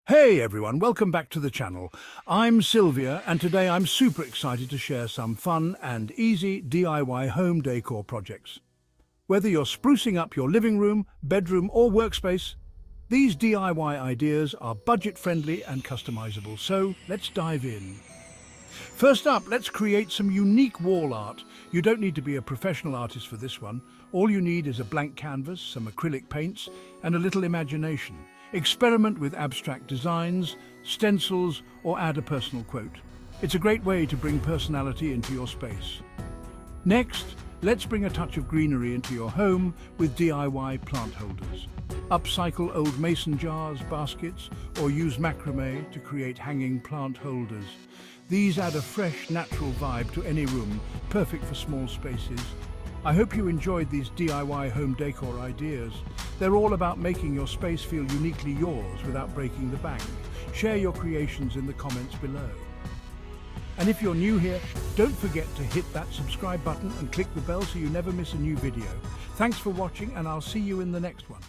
Hey everyone, welcome back to the channel. I'm Sylvia and today I'm super excited to share some fun and easy DIY home decor projects. Whether you're sprucing up your living room, bedroom or workspace, these DIY ideas are budget-friendly and customizable, so let's dive in. First up, let's create some unique wall art. You don't need to be a professional artist for this one. All you need is a blank canvas, some acrylic paints and a little imagination. Experiment with abstract designs, stencils, or add a personal quote. It's a great way to bring personality into your space. Next, let's bring a touch of greenery into your home with DIY plant holders. Upcycle old mason jars, baskets, or use macrame to create hanging plant holders. These add a fresh, natural vibe to any room, perfect for small spaces. I hope you enjoyed these DIY home decor ideas. They're all about making your space feel uniquely yours without breaking the bank. Share your creations in the comments below. And if you're new here, don't forget to hit that subscribe button and click the bell so you never miss a new video. Thanks for watching and I'll see you in the next one.